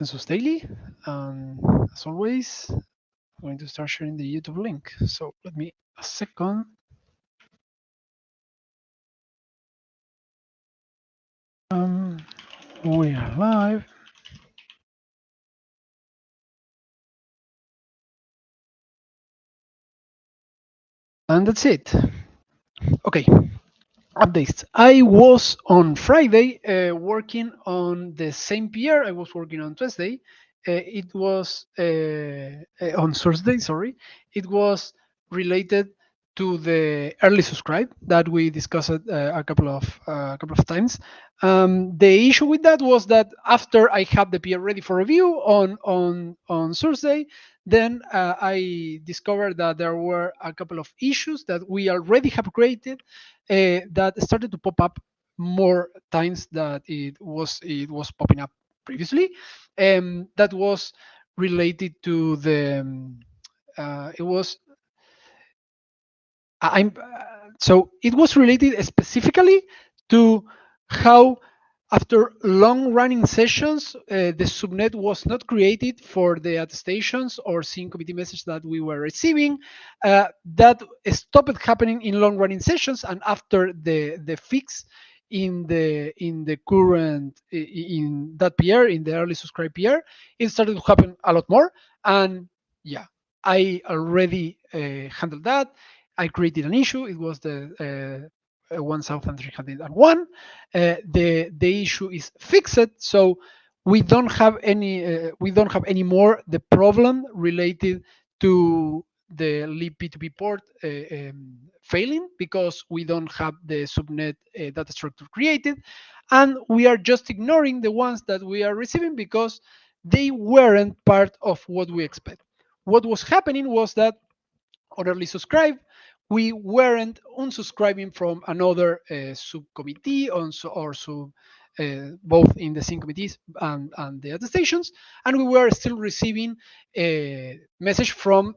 Consensus Daily. And as always, I'm going to start sharing the YouTube link. So let me a second. We are live. And that's it. Okay, updates. I was on Friday working on the same PR I was working on Tuesday. It was on Thursday, sorry. It was related to the early subscribe that we discussed a couple of times. The issue with that was that after I had the PR ready for review on Thursday, then I discovered that there were a couple of issues that we already have created that started to pop up more times that it was popping up previously. That was related to the it was I'm so it was related specifically to how after long running sessions the subnet was not created for the attestations or sync committee message that we were receiving. That stopped happening in long running sessions, and after the fix in the current in that PR, in the early subscribe PR, it started to happen a lot more. And yeah, I already handled that. I created an issue. It was the 1301. The issue is fixed, so we don't have any more the problem related to the lib P2P port failing, because we don't have the subnet data structure created, and we are just ignoring the ones that we are receiving because they weren't part of what we expect. What was happening was that on early subscribe, we weren't unsubscribing from another subcommittee or both in the sync committees and the attestations, and we were still receiving a message from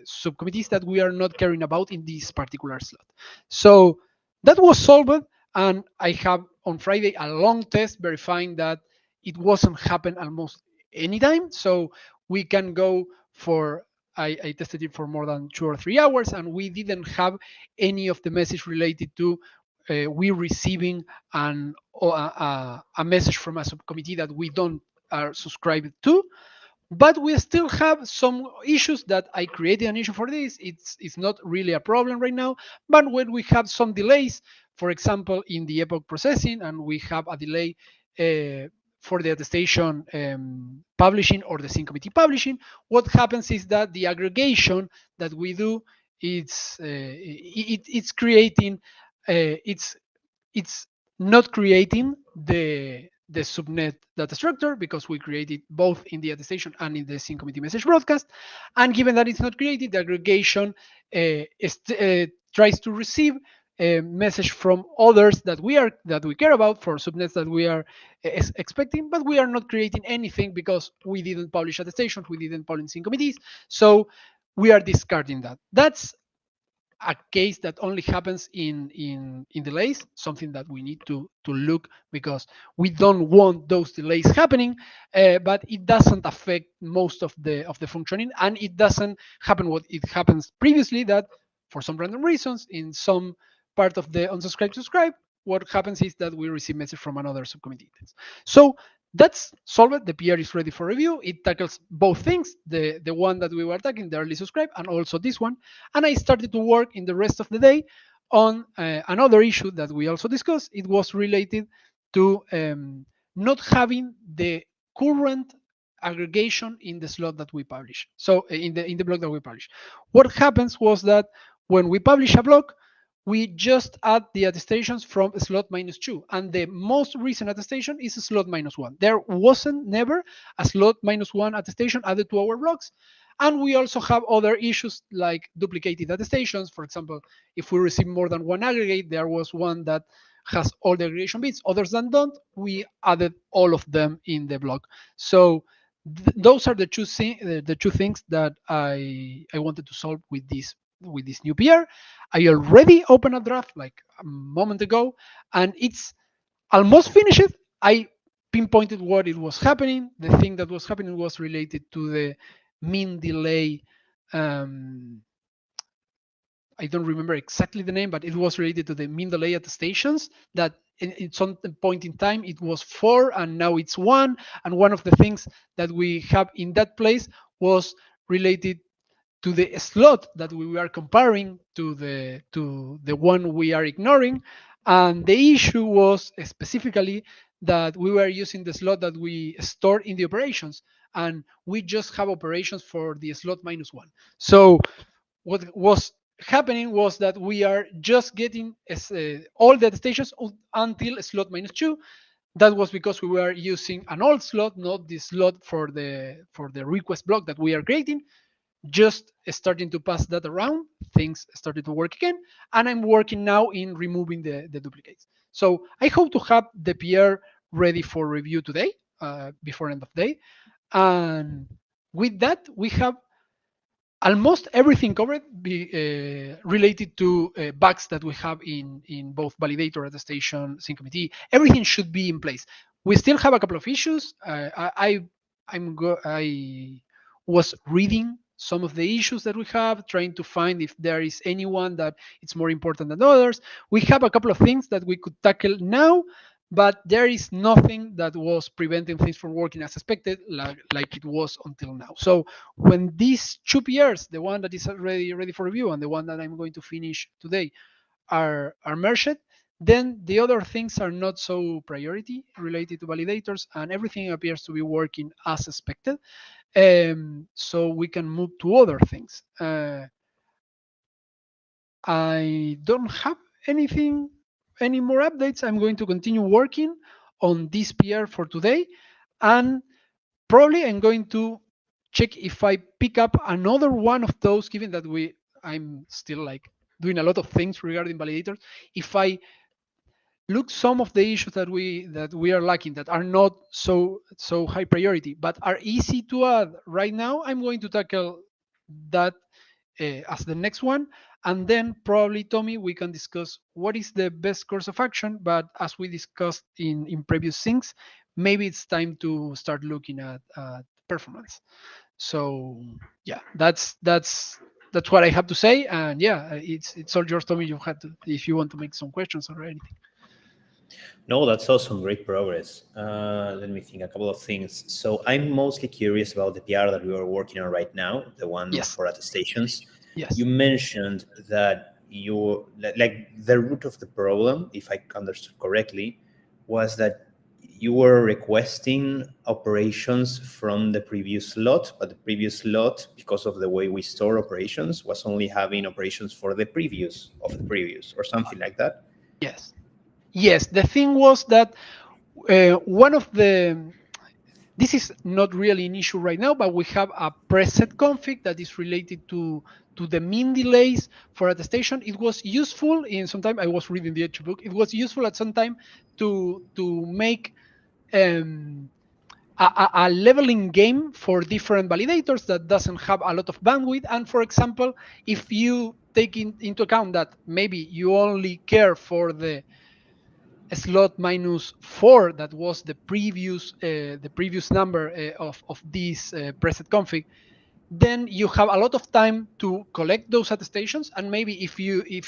subcommittees that we are not caring about in this particular slot. So that was solved, and I have on Friday a long test verifying that it wasn't happen almost anytime. So we can go for I tested it for more than 2 or 3 hours, and we didn't have any of the message related to we receiving a message from a subcommittee that we don't are subscribed to. But we still have some issues that I created an issue for this. It's not really a problem right now, but when we have some delays, for example, in the epoch processing, and we have a delay for the attestation publishing or the sync committee publishing, what happens is that the aggregation that we do it's creating it's not creating the subnet data structure, because we created both in the attestation and in the sync committee message broadcast. And given that it's not created, the aggregation tries to receive a message from others that we care about, for subnets that we are expecting, but we are not creating anything because we didn't publish attestations, we didn't publish sync committees. So we are discarding that. That's a case that only happens in delays, something that we need to look, because we don't want those delays happening. But it doesn't affect most of the functioning, and it doesn't happen what it happens previously, that for some random reasons in some part of the unsubscribe subscribe, what happens is that we receive message from another subcommittee. So that's solved. The PR is ready for review. It tackles both things, the one that we were attacking, the early subscribe, and also this one. And I started to work in the rest of the day on another issue that we also discussed. It was related to not having the current aggregation in the slot that we publish. So in the block that we publish, what happens was that when we publish a block, we just add the attestations from slot -2, and the most recent attestation is slot -1. There wasn't never a slot -1 attestation added to our blocks. And we also have other issues like duplicated attestations. For example, if we receive more than one aggregate, there was one that has all the aggregation bits, others than don't, we added all of them in the block. So those are the two things that I wanted to solve with this new PR. I already opened a draft like a moment ago, and it's almost finished. I pinpointed what it was happening. The thing that was happening was related to the mean delay. Um, I don't remember exactly the name, but it was related to the mean delay at the stations. That in some point in time it was 4, and now it's 1. And one of the things that we have in that place was related to the slot that we were comparing to the one we are ignoring. And the issue was specifically that we were using the slot that we stored in the operations, and we just have operations for the slot -1. So what was happening was that we are just getting all the stations until slot -2. That was because we were using an old slot, not the slot for the request block that we are creating. Just starting to pass that around, things started to work again, and I'm working now in removing the duplicates. So I hope to have the PR ready for review today, before end of day. And with that, we have almost everything covered related to bugs that we have in both validator, attestation, sync committee. Everything should be in place. We still have a couple of issues. I was reading some of the issues that we have, trying to find if there is anyone that it's more important than others. We have a couple of things that we could tackle now, but there is nothing that was preventing things from working as expected, like it was until now. So when these 2 PRs, the one that is already ready for review and the one that I'm going to finish today, are merged, then the other things are not so priority related to validators, and everything appears to be working as expected. So we can move to other things. I don't have anything, any more updates. I'm going to continue working on this PR for today, and probably I'm going to check if I pick up another one of those, given that I'm still like doing a lot of things regarding validators. If I look some of the issues that we are lacking, that are not so high priority but are easy to add right now, I'm going to tackle that as the next one. And then probably, Tommy, we can discuss what is the best course of action. But as we discussed in previous things, maybe it's time to start looking at performance. So yeah, that's what I have to say. And yeah, it's all yours, Tommy. You had to, if you want to make some questions or anything. No, that's awesome. Great progress. Let me think a couple of things. So I'm mostly curious about the PR that we are working on right now, the one Yes. for attestations. Yes. You mentioned that like the root of the problem, if I understood correctly, was that you were requesting operations from the previous slot, but the previous slot, because of the way we store operations, was only having operations for the previous of the previous or something like that. Yes. Yes. The thing was that one of the this is not really an issue right now, but we have a preset config that is related to the mean delays for attestation. It was useful in some time. I was reading the H book. It was useful at some time to make um, a leveling game for different validators that doesn't have a lot of bandwidth. And for example, if you take into account that maybe you only care for the slot -4 that was the previous number of this preset config, then you have a lot of time to collect those attestations. And maybe if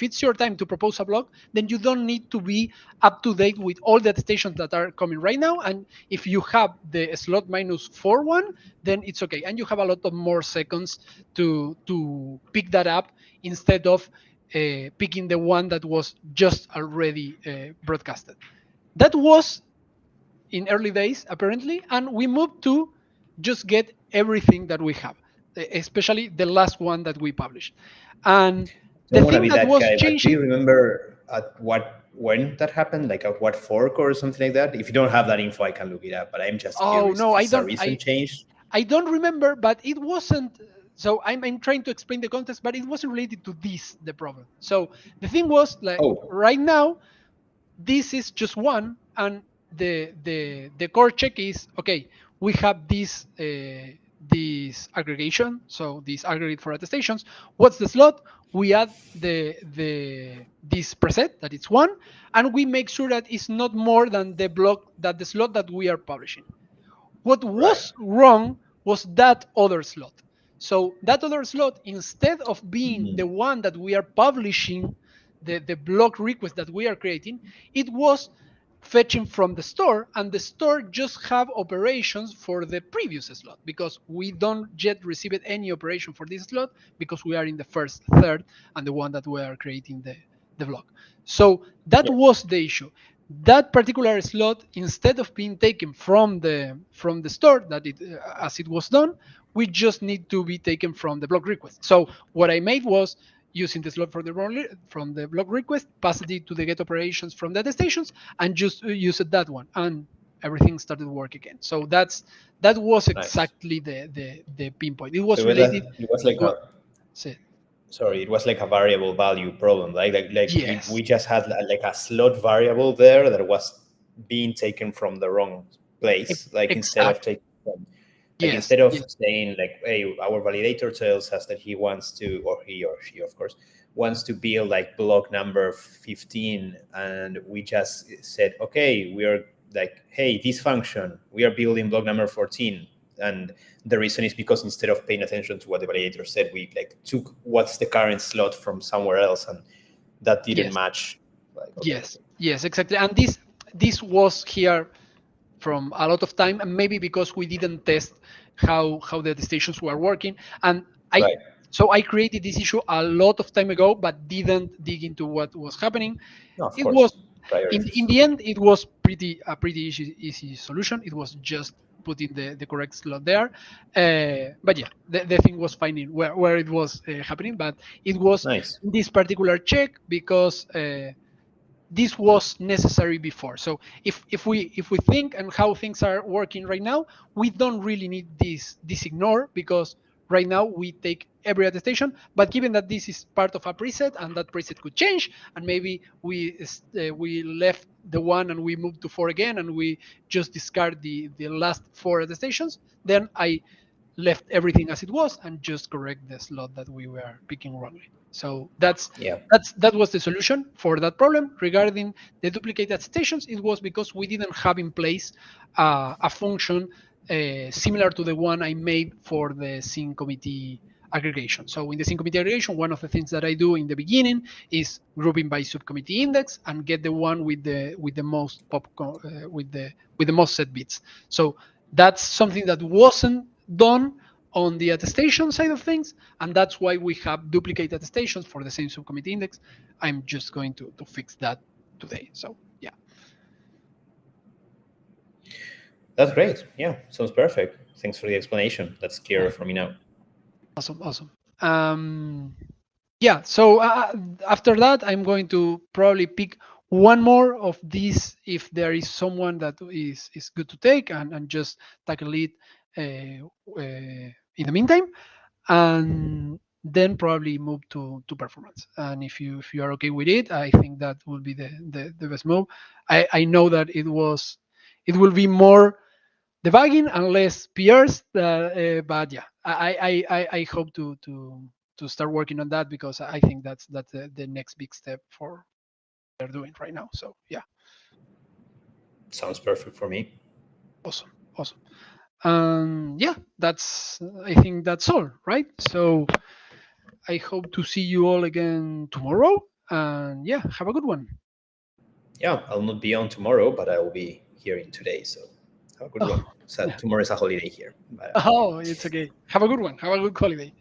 it's your time to propose a block, then you don't need to be up to date with all the attestations that are coming right now. And if you have the slot -4 one, then it's okay, and you have a lot of more seconds to pick that up instead of picking the one that was just already broadcasted. That was in early days, apparently, and we moved to just get everything that we have, especially the last one that we published. And the Don't want to thing be that that was guy, but do you changing. remember when that happened? Like at what fork or something like that? If you don't have that info, I can look it up. But I'm just Oh curious no, if I it's a don't. recent change. I don't remember, but it wasn't. So I'm trying to explain the context, but it wasn't related to this, the problem. So the thing was, like, Oh, right now this is just one, and the core check is okay. We have this this aggregation, so this aggregate for attestations. What's the slot? We add the this preset that it's one, and we make sure that it's not more than the slot that we are publishing. What Right. was wrong was that other slot. So that other slot, instead of being the Mm. one that we are publishing, the block request that we are creating, it was fetching from the store, and the store just have operations for the previous slot because we don't yet receive any operation for this slot because we are in the first third and the one that we are creating the block. So that Yeah. was the issue. That particular slot, instead of being taken from the store that it as it was done, we just need to be taken from the block request. So what I made was using the slot from the block request, passed it to the get operations from data stations, and just used that one, and everything started work again. So that was Nice. exactly the pinpoint. It So was related it was like to a say, sorry, it was like a variable value problem. yes, We just had like a slot variable there that was being taken from the wrong place. Like instead of exactly, taking from, like yes, instead of yes, saying like, hey, our validator tells us that he wants to, or he or she, of course, wants to build like block number 15, and we just said, okay, we are like, hey, this function, we are building block number 14, and the reason is because instead of paying attention to what the validator said, we like took what's the current slot from somewhere else, and that didn't yes, match. Like, okay, yes, yes, exactly. And this was here from a lot of time, and maybe because we didn't test how the stations were working, and I right, so I created this issue a lot of time ago, but didn't dig into what was happening. no, of It was course, in priorities. the end it was pretty easy solution. It was just putting the correct slot there, but yeah, the thing was finding where it was happening, but it was Nice. this particular check because this was necessary before. So if we think and how things are working right now, we don't really need this ignore because right now we take every attestation. But given that this is part of a preset and that preset could change, and maybe we left the one and we moved to four again, and we just discard the last four attestations, then I left everything as it was and just correct the slot that we were picking wrongly. So Yeah, that was the solution for that problem. Regarding the duplicate attestations, it was because we didn't have in place a function similar to the one I made for the sync committee aggregation. So in the sync committee aggregation, one of the things that I do in the beginning is grouping by subcommittee index and get the one with the most with the most set bits. So that's something that wasn't done on the attestation side of things, and that's why we have duplicate attestations for the same subcommittee index. I'm just going to fix that today. So yeah, that's great. Yeah, sounds perfect. Thanks for the explanation. That's clear for me now. awesome, awesome. Yeah, so after that, I'm going to probably pick one more of these if there is someone that is good to take, and just tackle it in the meantime, and then probably move to performance. And if you are okay with it, I think that will be the best move. I know that it will be more debugging and less PRs, but yeah, I hope to start working on that because I think that's the next big step for they're doing right now. So yeah, Sounds perfect for me. awesome, awesome. Yeah, I think that's all, right? So I hope to see you all again tomorrow. And yeah, have a good one. Yeah, I'll not be on tomorrow, but I will be here in today. So have a good one. Oh, So tomorrow is a holiday here, but oh, it's okay. Have a good one. Have a good holiday.